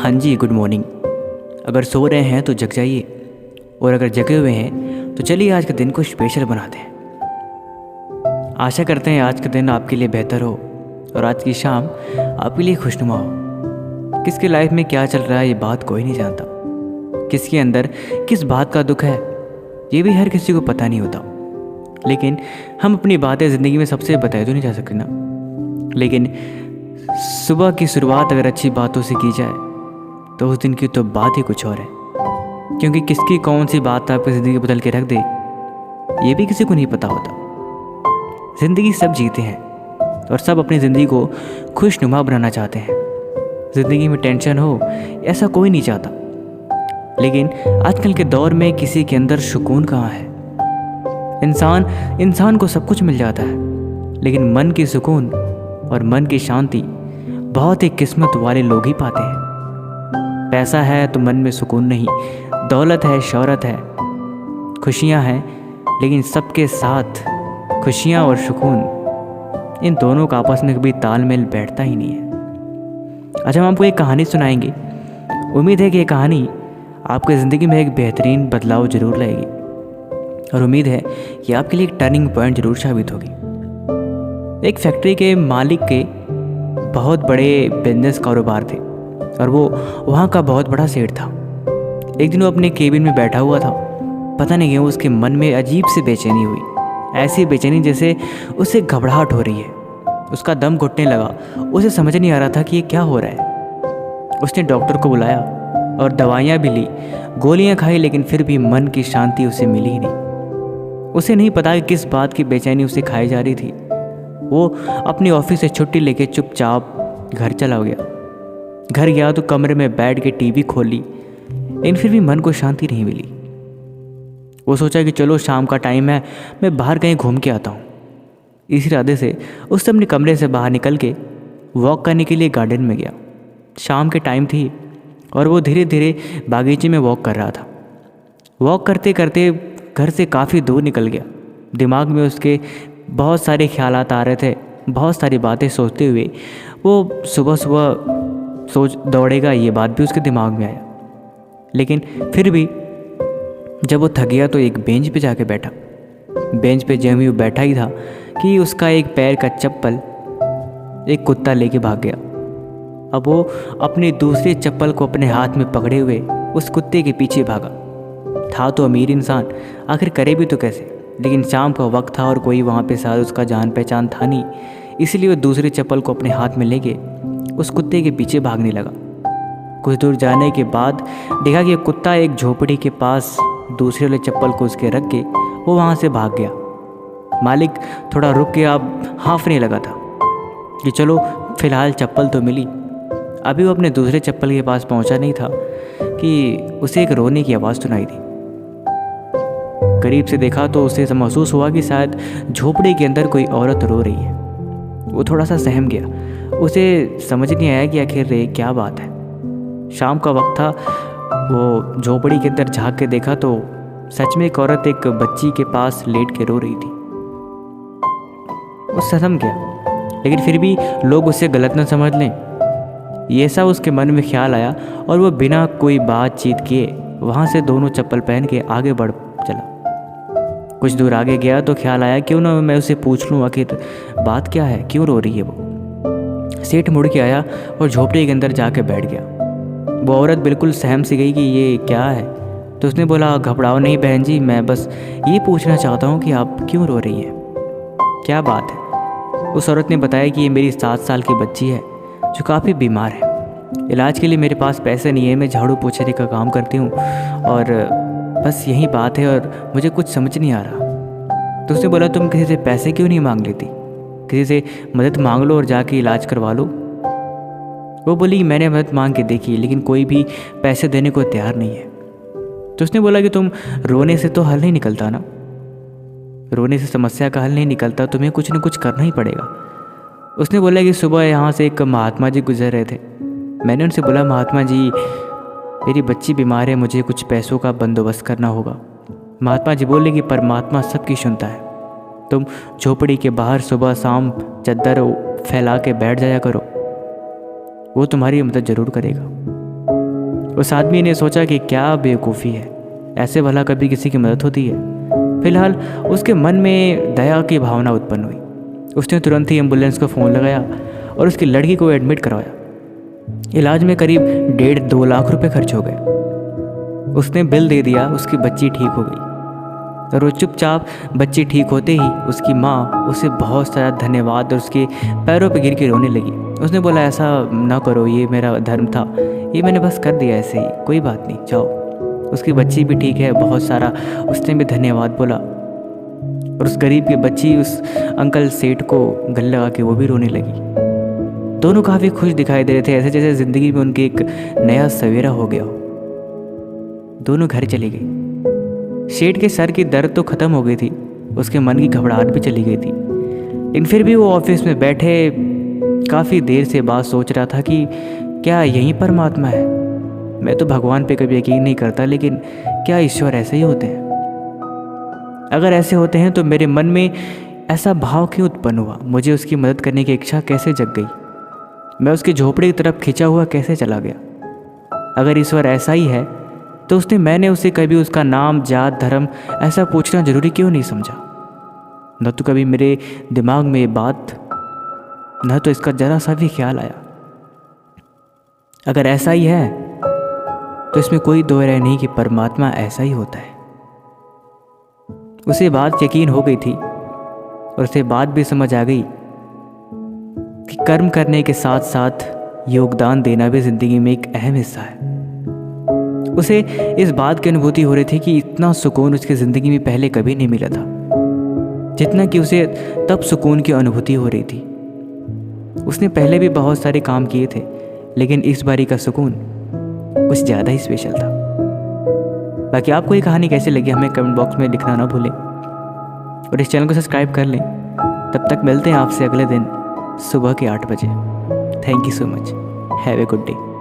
हाँ जी, good morning. अगर सो रहे हैं तो जग जाइए, और अगर जगे हुए हैं तो चलिए आज के दिन को स्पेशल बनाते हैं। आशा करते हैं आज का दिन आपके लिए बेहतर हो और आज की शाम आपके लिए खुशनुमा हो। किसकी लाइफ में क्या चल रहा है ये बात कोई नहीं जानता, किसके अंदर किस बात का दुख है ये भी हर किसी को पता नहीं होता। लेकिन हम अपनी बातें ज़िंदगी में सबसे बताए तो नहीं जा सकते ना। लेकिन सुबह की शुरुआत अगर अच्छी बातों से की जाए तो उस दिन की तो बात ही कुछ और है। क्योंकि किसकी कौन सी बात आपकी ज़िंदगी बदल के रख दे ये भी किसी को नहीं पता होता। ज़िंदगी सब जीते हैं और सब अपनी ज़िंदगी को खुशनुमा बनाना चाहते हैं। ज़िंदगी में टेंशन हो ऐसा कोई नहीं चाहता। लेकिन आजकल के दौर में किसी के अंदर सुकून कहाँ है। इंसान को सब कुछ मिल जाता है, लेकिन मन की सुकून और मन की शांति बहुत ही किस्मत वाले लोग ही पाते हैं। पैसा है तो मन में सुकून नहीं, दौलत है, शोहरत है, खुशियाँ हैं, लेकिन सबके साथ खुशियाँ और सुकून इन दोनों का आपस में कभी तालमेल बैठता ही नहीं है। आज हम आपको एक कहानी सुनाएंगे। उम्मीद है कि ये कहानी आपकी ज़िंदगी में एक बेहतरीन बदलाव ज़रूर लाएगी और उम्मीद है कि आपके लिए एक टर्निंग पॉइंट ज़रूर साबित होगी। एक फैक्ट्री के मालिक के बहुत बड़े बिजनेस कारोबार थे और वो वहाँ का बहुत बड़ा सेठ था। एक दिन वो अपने केबिन में बैठा हुआ था। पता नहीं क्यों उसके मन में अजीब सी बेचैनी हुई, ऐसी बेचैनी जैसे उसे घबराहट हो रही है। उसका दम घुटने लगा। उसे समझ नहीं आ रहा था कि ये क्या हो रहा है। उसने डॉक्टर को बुलाया और दवाइयाँ भी ली, गोलियाँ खाई, लेकिन फिर भी मन की शांति उसे मिली ही नहीं। उसे नहीं पता कि किस बात की बेचैनी उसे खाई जा रही थी। वो अपनी ऑफिस से छुट्टी लेके चुपचाप घर चला गया। घर गया तो कमरे में बैठ के टीवी खोली, लेकिन फिर भी मन को शांति नहीं मिली। वो सोचा कि चलो शाम का टाइम है, मैं बाहर कहीं घूम के आता हूँ। इस इरादे से उसने अपने कमरे से बाहर निकल के वॉक करने के लिए गार्डन में गया। शाम के टाइम थी और वो धीरे धीरे बागीचे में वॉक कर रहा था। वॉक करते करते घर से काफ़ी दूर निकल गया। दिमाग में उसके बहुत सारे ख्यालात आ रहे थे। बहुत सारी बातें सोचते हुए वो सुबह सुबह सोच दौड़ेगा, ये बात भी उसके दिमाग में आया। लेकिन फिर भी जब वो थक गया तो एक बेंच पे जाके बैठा। बेंच पे जब वो बैठा ही था कि उसका एक पैर का चप्पल एक कुत्ता लेके भाग गया। अब वो अपनी दूसरी चप्पल को अपने हाथ में पकड़े हुए उस कुत्ते के पीछे भागा। था तो अमीर इंसान, आखिर करे भी तो कैसे। लेकिन शाम का वक्त था और कोई वहाँ पे शायद उसका जान पहचान था नहीं, इसलिए वो दूसरी चप्पल को अपने हाथ में लेके उस कुत्ते के पीछे भागने लगा। कुछ दूर जाने के बाद देखा कि कुत्ता एक झोपड़ी के पास दूसरे वाले चप्पल को उसके रख के वो वहाँ से भाग गया। मालिक थोड़ा रुक के अब हाँफने लगा था कि चलो फिलहाल चप्पल तो मिली। अभी वो अपने दूसरे चप्पल के पास पहुँचा नहीं था कि उसे एक रोने की आवाज़ सुनाई दी। करीब से देखा तो उसे महसूस हुआ कि शायद झोपड़ी के अंदर कोई औरत रो रही है। वो थोड़ा सा सहम गया। उसे समझ नहीं आया कि आखिर ये क्या बात है। शाम का वक्त था। वो झोपड़ी के अंदर झांक के देखा तो सच में एक औरत एक बच्ची के पास लेट के रो रही थी। वो सहम गया, लेकिन फिर भी लोग उसे गलत न समझ लें, ये सब उसके मन में ख्याल आया और वो बिना कोई बातचीत किए वहाँ से दोनों चप्पल पहन के आगे बढ़ चला। कुछ दूर आगे गया तो ख्याल आया क्यों ना मैं उसे पूछ लूँ आखिर बात क्या है, क्यों रो रही है वो। सेठ मुड़ के आया और झोपड़ी के अंदर जाके बैठ गया। वो औरत बिल्कुल सहम सी गई कि ये क्या है। तो उसने बोला, घबराओ नहीं बहन जी, मैं बस ये पूछना चाहता हूँ कि आप क्यों रो रही हैं, क्या बात है। उस औरत ने बताया कि ये मेरी 7 साल की बच्ची है जो काफ़ी बीमार है। इलाज के लिए मेरे पास पैसे नहीं है, मैं झाड़ू पोछे का काम करती हूँ और बस यही बात है और मुझे कुछ समझ नहीं आ रहा। तो उसने बोला, तुम किसी से पैसे क्यों नहीं मांग लेती, किसी से मदद मांग लो और जाके इलाज करवा लो। वो बोली, मैंने मदद मांग के देखी लेकिन कोई भी पैसे देने को तैयार नहीं है। तो उसने बोला कि तुम रोने से तो हल नहीं निकलता ना, रोने से समस्या का हल नहीं निकलता, तुम्हें कुछ न कुछ करना ही पड़ेगा। उसने बोला कि सुबह यहाँ से एक महात्मा जी गुजर रहे थे। मैंने उनसे बोला, महात्मा जी मेरी बच्ची बीमार है, मुझे कुछ पैसों का बंदोबस्त करना होगा। महात्मा जी बोले कि परमात्मा सबकी सुनता है, तुम झोपड़ी के बाहर सुबह शाम चद्दर फैला के बैठ जाया करो, वो तुम्हारी मदद ज़रूर करेगा। उस आदमी ने सोचा कि क्या बेवकूफ़ी है, ऐसे भला कभी किसी की मदद होती है। फिलहाल उसके मन में दया की भावना उत्पन्न हुई। उसने तुरंत ही एम्बुलेंस को फ़ोन लगाया और उसकी लड़की को एडमिट करवाया। इलाज में करीब 1.5-2 लाख रुपए खर्च हो गए। उसने बिल दे दिया, उसकी बच्ची ठीक हो गई और वो चुपचाप बच्ची ठीक होते ही उसकी माँ उसे बहुत सारा धन्यवाद और उसके पैरों पे गिर के रोने लगी। उसने बोला, ऐसा ना करो, ये मेरा धर्म था, ये मैंने बस कर दिया ऐसे ही, कोई बात नहीं, जाओ। उसकी बच्ची भी ठीक है, बहुत सारा उसने भी धन्यवाद बोला। और उस गरीब की बच्ची उस अंकल सेठ को गले लगा के वो भी रोने लगी। दोनों काफ़ी खुश दिखाई दे रहे थे, ऐसे जैसे ज़िंदगी में उनके एक नया सवेरा हो गया हो। दोनों घर चली गई। शेठ के सर की दर्द तो ख़त्म हो गई थी, उसके मन की घबराहट भी चली गई थी। लेकिन फिर भी वो ऑफिस में बैठे काफ़ी देर से बात सोच रहा था कि क्या यही परमात्मा है। मैं तो भगवान पे कभी यकीन नहीं करता, लेकिन क्या ईश्वर ऐसे ही होते हैं? अगर ऐसे होते हैं तो मेरे मन में ऐसा भाव क्यों उत्पन्न हुआ? मुझे उसकी मदद करने की इच्छा कैसे जग गई? मैं उसकी झोपड़ी की तरफ खिंचा हुआ कैसे चला गया? अगर ईश्वर ऐसा ही है तो मैंने उसे कभी उसका नाम, जात, धर्म ऐसा पूछना जरूरी क्यों नहीं समझा? न तो कभी मेरे दिमाग में ये बात, न तो इसका जरा सा भी ख्याल आया। अगर ऐसा ही है तो इसमें कोई दो राय नहीं कि परमात्मा ऐसा ही होता है। उसे बात यकीन हो गई थी और उसे बात भी समझ आ गई कि कर्म करने के साथ साथ योगदान देना भी जिंदगी में एक अहम हिस्सा है। उसे इस बात की अनुभूति हो रही थी कि इतना सुकून उसकी ज़िंदगी में पहले कभी नहीं मिला था जितना कि उसे तब सुकून की अनुभूति हो रही थी। उसने पहले भी बहुत सारे काम किए थे, लेकिन इस बारी का सुकून कुछ ज़्यादा ही स्पेशल था। बाकी आपको ये कहानी कैसी लगी हमें कमेंट बॉक्स में लिखना ना भूलें और इस चैनल को सब्सक्राइब कर लें। तब तक मिलते हैं आपसे अगले दिन सुबह के 8 बजे। Thank you so much. Have a good day.